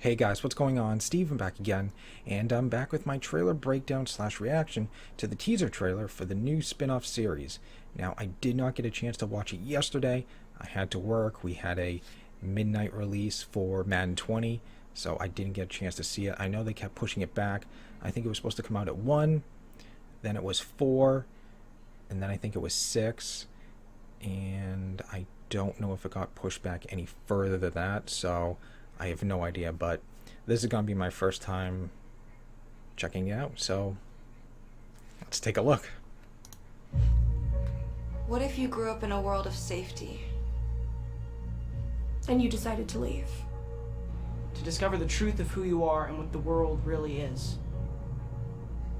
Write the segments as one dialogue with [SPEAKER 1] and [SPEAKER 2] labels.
[SPEAKER 1] Hey guys, what's going on? Steven back again, and I'm back with my trailer breakdown slash reaction to the teaser trailer for the new spin-off series. Now, I did not get a chance to watch it yesterday. I had to work. We had a midnight release for Madden 20, so I didn't get a chance to see it. I know they kept pushing it back. I think it was supposed to come out at 1, then it was 4, and then I think it was 6, and I don't know if it got pushed back any further than that, so I have no idea, but this is going to be my first time checking it out, so let's take a look.
[SPEAKER 2] What if you grew up in a world of safety?
[SPEAKER 3] And you decided to leave.
[SPEAKER 4] To discover the truth of who you are and what the world really is.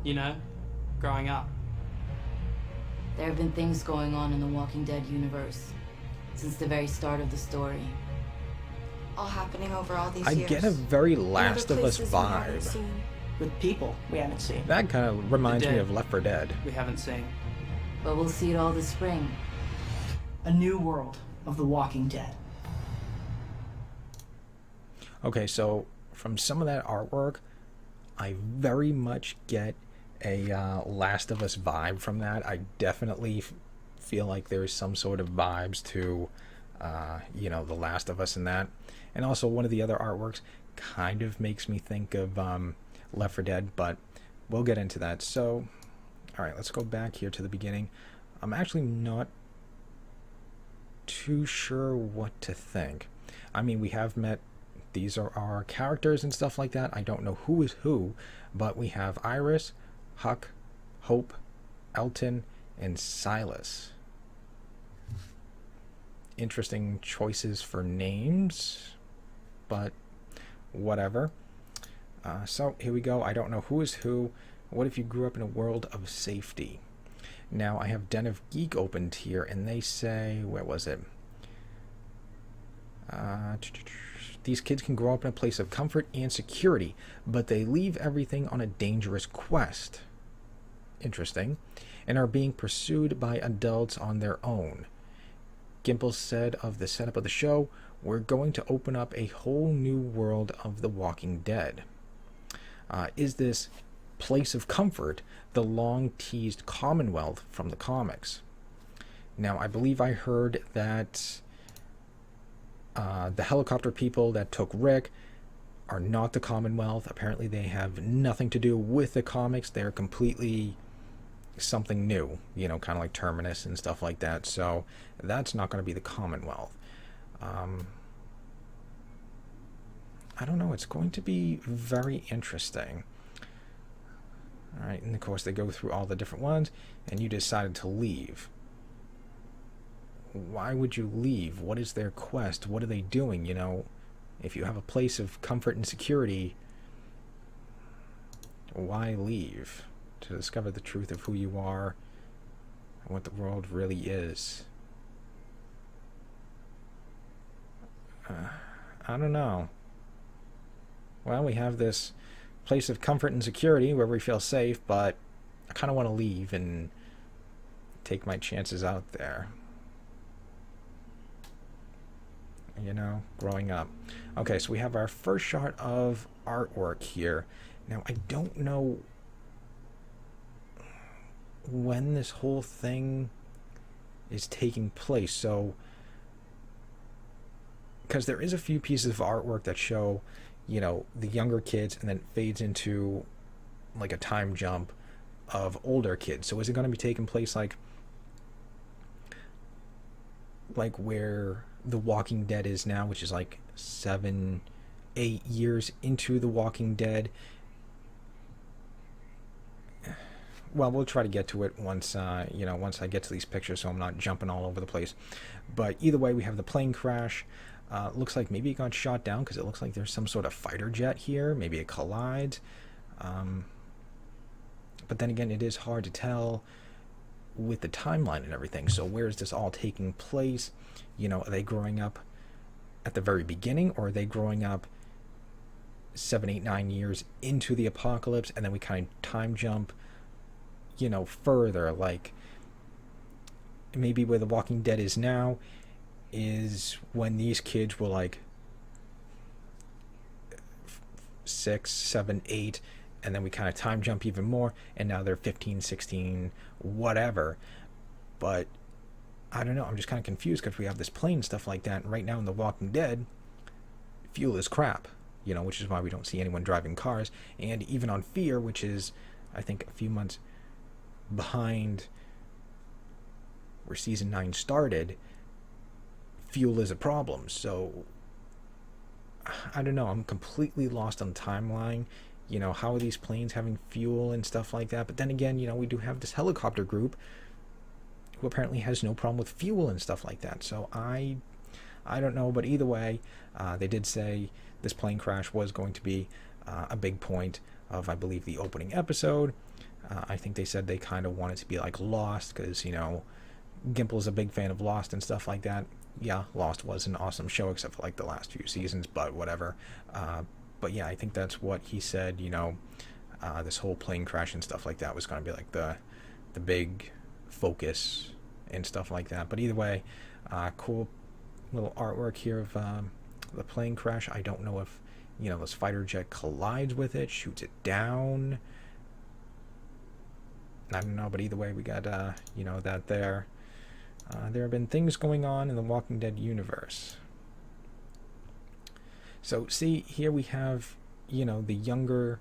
[SPEAKER 4] You know, growing up.
[SPEAKER 5] There have been things going on in the Walking Dead universe since the very start of the story.
[SPEAKER 2] All happening over all these
[SPEAKER 1] I
[SPEAKER 2] years.
[SPEAKER 1] get a very
[SPEAKER 3] And
[SPEAKER 1] Last
[SPEAKER 3] other
[SPEAKER 1] of Us
[SPEAKER 3] places we haven't
[SPEAKER 1] vibe.
[SPEAKER 3] seen.
[SPEAKER 4] With people we haven't seen.
[SPEAKER 1] That kind of reminds me
[SPEAKER 4] Dead.
[SPEAKER 1] of Left 4 Dead.
[SPEAKER 4] We haven't seen.
[SPEAKER 5] But we'll see it all this spring.
[SPEAKER 4] A new world of the Walking Dead.
[SPEAKER 1] Okay, so from some of that artwork, I very much get a Last of Us vibe from that. I definitely feel like there is some sort of vibes to, The Last of Us in that. And also one of the other artworks kind of makes me think of Left 4 Dead, but we'll get into that. So, all right, let's go back here to the beginning. I'm actually not too sure what to think. I mean, we have met, these are our characters and stuff like that. I don't know who is who, but we have Iris, Huck, Hope, Elton, and Silas. Interesting choices for names, but whatever. So here we go. I don't know who is who. What if you grew up in a world of safety? Now I have Den of Geek opened here, and they say, where was it? These kids can grow up in a place of comfort and security, but they leave everything on a dangerous quest. Interesting. And are being pursued by adults on their own. Gimple said of the setup of the show, "We're going to open up a whole new world of The Walking Dead." Is this place of comfort the long-teased Commonwealth from the comics? Now, I believe I heard that the helicopter people that took Rick are not the Commonwealth. Apparently they have nothing to do with the comics. They're completely something new, kind of like Terminus and stuff like that. So that's not going to be the Commonwealth. I don't know. It's going to be very interesting. All right, and of course they go through all the different ones, and you decided to leave. Why would you leave? What is their quest? What are they doing? If you have a place of comfort and security, why leave? To discover the truth of who you are and what the world really is. I don't know. Well, we have this place of comfort and security where we feel safe, but I kind of want to leave and take my chances out there. Growing up. Okay, so we have our first shot of artwork here. Now, I don't know when this whole thing is taking place, so because there is a few pieces of artwork that show the younger kids, and then fades into like a time jump of older kids. So is it going to be taking place like where The Walking Dead is now, which is like 7-8 years into The Walking Dead? Well, we'll try to get to it once once I get to these pictures, so I'm not jumping all over the place. But either way, we have the plane crash. Looks like maybe it got shot down, because it looks like there's some sort of fighter jet here. Maybe it collides. But then again, it is hard to tell with the timeline and everything. So where is this all taking place? Are they growing up at the very beginning, or are they growing up 7, 8, 9 years into the apocalypse, and then we kind of time jump, further? Like maybe where The Walking Dead is now is when these kids were like 6, 7, 8, and then we kind of time jump even more, and now they're 15, 16, whatever. But I don't know, I'm just kind of confused because we have this plane and stuff like that, and right now in The Walking Dead, fuel is crap, which is why we don't see anyone driving cars. And even on Fear, which is, I think, a few months behind where season 9 started, fuel is a problem. So I don't know, I'm completely lost on the timeline. How are these planes having fuel and stuff like that? But then again, we do have this helicopter group who apparently has no problem with fuel and stuff like that. So I don't know, but either way, they did say this plane crash was going to be a big point of, I believe, the opening episode. I think they said they kind of wanted to be like Lost, because, Gimple's a big fan of Lost and stuff like that. Yeah, Lost was an awesome show, except for like the last few seasons, but whatever. But yeah, I think that's what he said, this whole plane crash and stuff like that was going to be like the big focus and stuff like that. But either way, cool little artwork here of the plane crash. I don't know if this fighter jet collides with it, shoots it down. I don't know, but either way, we got that there. There have been things going on in the Walking Dead universe. So see, here we have the younger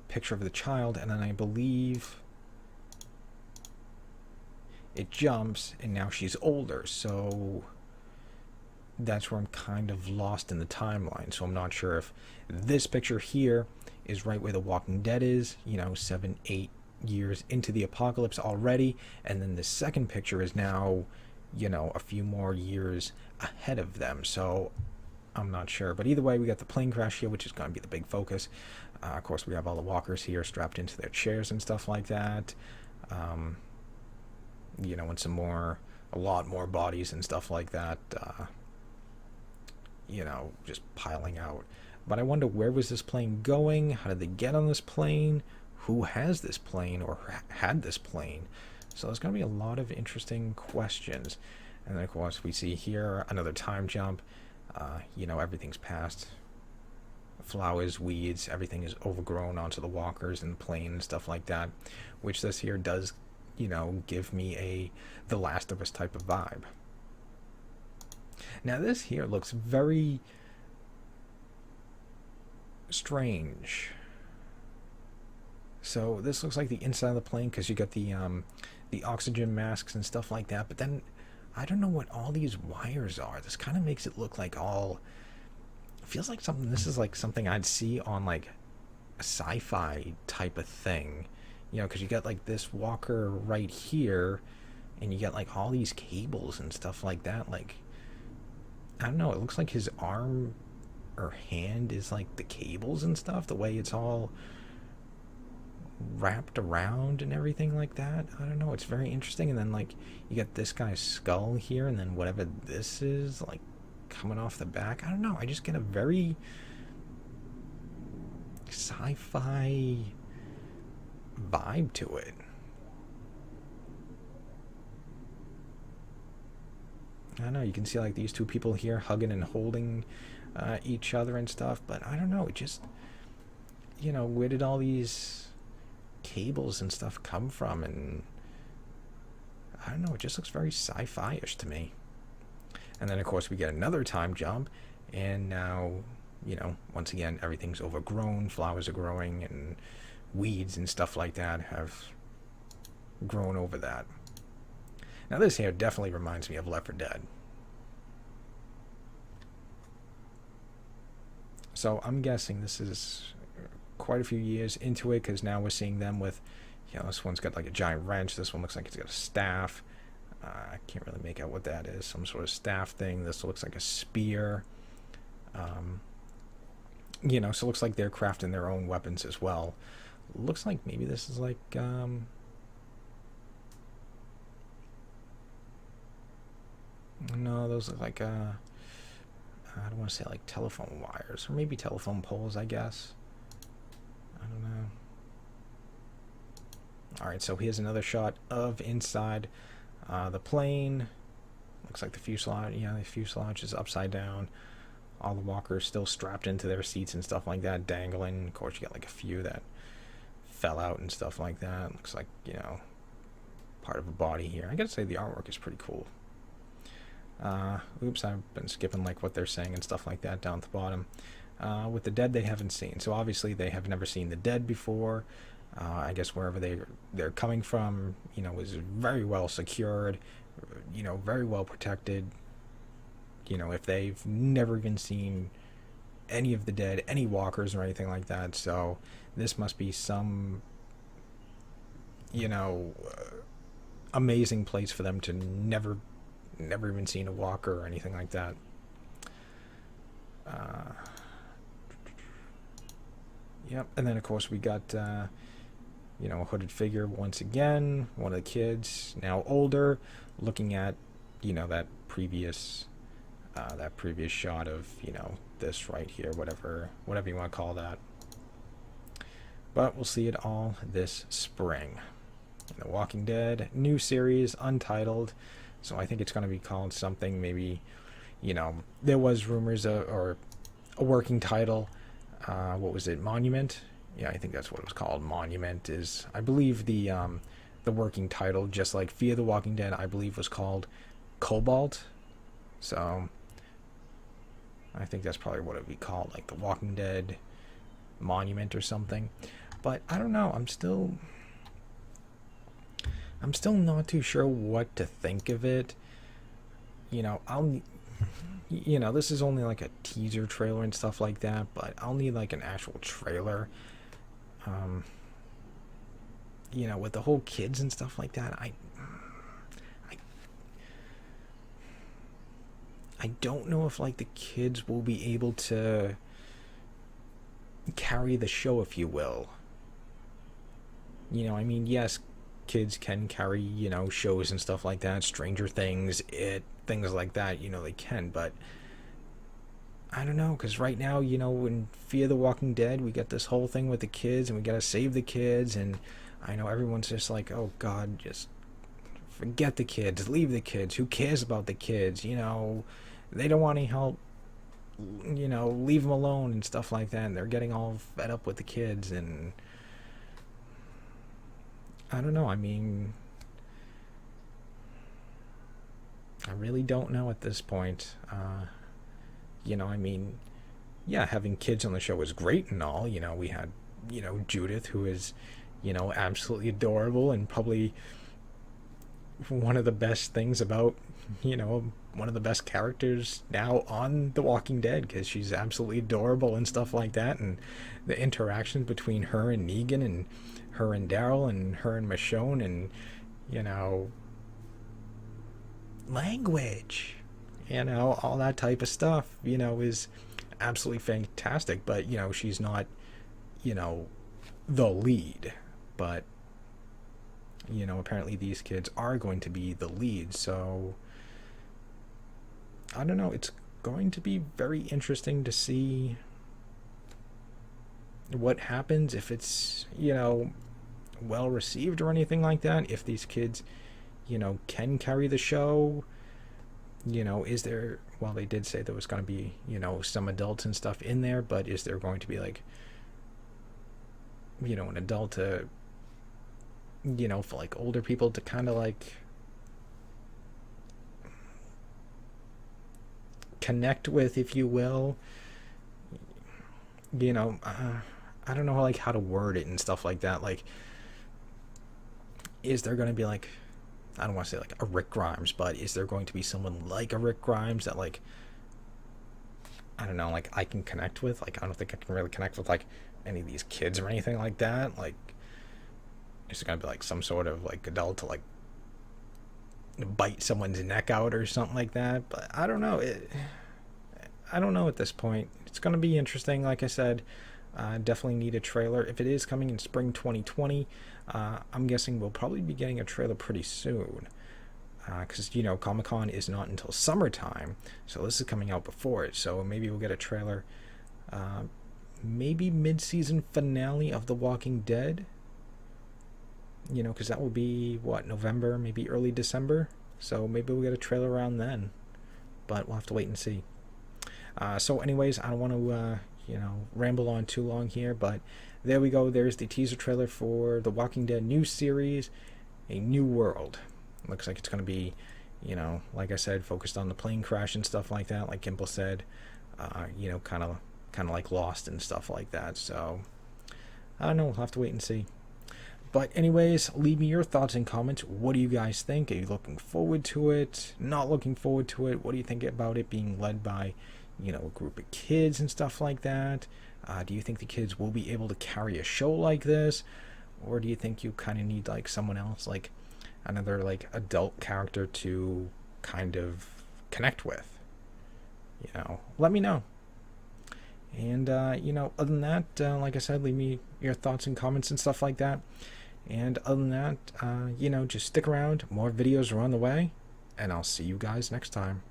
[SPEAKER 1] picture of the child, and then I believe it jumps and now she's older, so that's where I'm kind of lost in the timeline. So I'm not sure if this picture here is right where The Walking Dead is, 7, 8 years into the apocalypse already, and then the second picture is now a few more years ahead of them. So I'm not sure, but either way, we got the plane crash here, which is going to be the big focus. Of course, we have all the walkers here strapped into their chairs and stuff like that. And a lot more bodies and stuff like that, just piling out. But I wonder, where was this plane going? How did they get on this plane? Who has this plane or had this plane? So there's going to be a lot of interesting questions. And then, of course, we see here another time jump. Everything's past flowers, weeds, everything is overgrown onto the walkers and the plane and stuff like that, which this here does, give me The Last of Us type of vibe. Now this here looks very strange. So this looks like the inside of the plane, because you got the oxygen masks and stuff like that, but then I don't know what all these wires are. This kind of makes it look like feels like something, this is like something I'd see on like a sci-fi type of thing, because you got like this walker right here, and you got like all these cables and stuff like that. Like, I don't know, it looks like his arm or hand is like the cables and stuff, the way it's all wrapped around and everything like that. I don't know, it's very interesting. And then like you got this guy's skull here, and then whatever this is like coming off the back. I don't know, I just get a very sci-fi vibe to it. I don't know, you can see like these two people here hugging and holding each other and stuff, but I don't know, it just, where did all these cables and stuff come from? And I don't know, it just looks very sci-fi-ish to me. And then of course we get another time jump, and now once again everything's overgrown, flowers are growing, and weeds and stuff like that have grown over that. Now this here definitely reminds me of Left 4 Dead. So I'm guessing this is quite a few years into it, because now we're seeing them with, this one's got like a giant wrench, this one looks like it's got a staff. I can't really make out what that is, some sort of staff thing. This looks like a spear. So it looks like they're crafting their own weapons as well. Looks like maybe this is like, no, those look like, I don't want to say like telephone wires, or maybe telephone poles, I guess. I don't know. Alright, so here's another shot of inside the plane. Looks like the fuselage, the fuselage is upside down. all the walkers still strapped into their seats and stuff like that, dangling. Of course, you got like a few that fell out and stuff like that. Looks like, you know, part of a body here. I gotta say the artwork is pretty cool. Oops, I've been skipping like what they're saying and stuff like that down at the bottom. With the dead they haven't seen, so obviously they have never seen the dead before. I guess wherever they're coming from, you know, is very well secured, you know, very well protected. You know, if they've never even seen any of the dead, any walkers or anything like that, so this must be some, you know, amazing place for them to never even seen a walker or anything like that. Yep, and then of course we got you know, a hooded figure once again, one of the kids, now older, looking at, you know, that previous shot of, you know, this right here, whatever you want to call that. But we'll see it all this spring. The Walking Dead new series, untitled, so I think it's going to be called something, maybe, you know, there was rumors or a working title. What was it, Monument? Yeah, I think that's what it was called. Monument is, I believe, the working title, just like Fear the Walking Dead, I believe, was called Cobalt. So I think that's probably what it would be called, like The Walking Dead Monument or something. But I don't know. I'm still not too sure what to think of it. You know, this is only like a teaser trailer and stuff like that, but I'll need like an actual trailer. You know, with the whole kids and stuff like that, I don't know if like the kids will be able to carry the show, if you will. You know, I mean, yes, kids can carry, you know, shows and stuff like that, Stranger Things, things like that, you know, they can, but I don't know, because right now, you know, in Fear the Walking Dead, we got this whole thing with the kids, and we gotta save the kids, and I know everyone's just like, oh god, just forget the kids, leave the kids, who cares about the kids, you know, they don't want any help, you know, leave them alone and stuff like that, and they're getting all fed up with the kids, and I don't know, I mean, I really don't know at this point. You know, I mean, yeah, having kids on the show is great and all. You know, we had, you know, Judith, who is, you know, absolutely adorable and probably one of the best things about, you know, one of the best characters now on The Walking Dead, because she's absolutely adorable and stuff like that, and the interactions between her and Negan and her and Daryl and her and Michonne and, you know, language, you know, all that type of stuff, you know, is absolutely fantastic. But, you know, she's not, you know, the lead, but, you know, apparently these kids are going to be the lead, so I don't know, it's going to be very interesting to see what happens, if it's, you know, well received or anything like that, if these kids, you know, can carry the show. You know, is there, well, they did say there was going to be, you know, some adults and stuff in there, but is there going to be like, you know, an adult to, you know, for like older people to kind of like connect with, if you will, you know, I don't know how, like, how to word it and stuff like that. Like, is there going to be like, I don't want to say like a Rick Grimes, but is there going to be someone like a Rick Grimes that, like, I don't know, like I can connect with? Like, I don't think I can really connect with like any of these kids or anything like that. Like, is there going to be like some sort of like adult to like bite someone's neck out or something like that? But I don't know. I don't know at this point. It's going to be interesting. Like I said, definitely need a trailer. If it is coming in spring 2020, I'm guessing we'll probably be getting a trailer pretty soon. Because, you know, Comic-Con is not until summertime, so this is coming out before it. So maybe we'll get a trailer. Maybe mid-season finale of The Walking Dead. You know, because that will be, what, November, maybe early December? So maybe we'll get a trailer around then. But we'll have to wait and see. So anyways, I don't want to ramble on too long here, but there we go. There's the teaser trailer for the Walking Dead new series, A New World. Looks like it's going to be, like I said, focused on the plane crash and stuff like that, like Gimple said. Kind of like Lost and stuff like that. So I don't know, we'll have to wait and see. But anyways, leave me your thoughts and comments. What do you guys think? Are you looking forward to it? Not looking forward to it? What do you think about it being led by, a group of kids and stuff like that? Do you think the kids will be able to carry a show like this? Or do you think you kind of need like someone else, like another like adult character to kind of connect with? Let me know. And, other than that, like I said, leave me your thoughts and comments and stuff like that. And other than that, just stick around. More videos are on the way. And I'll see you guys next time.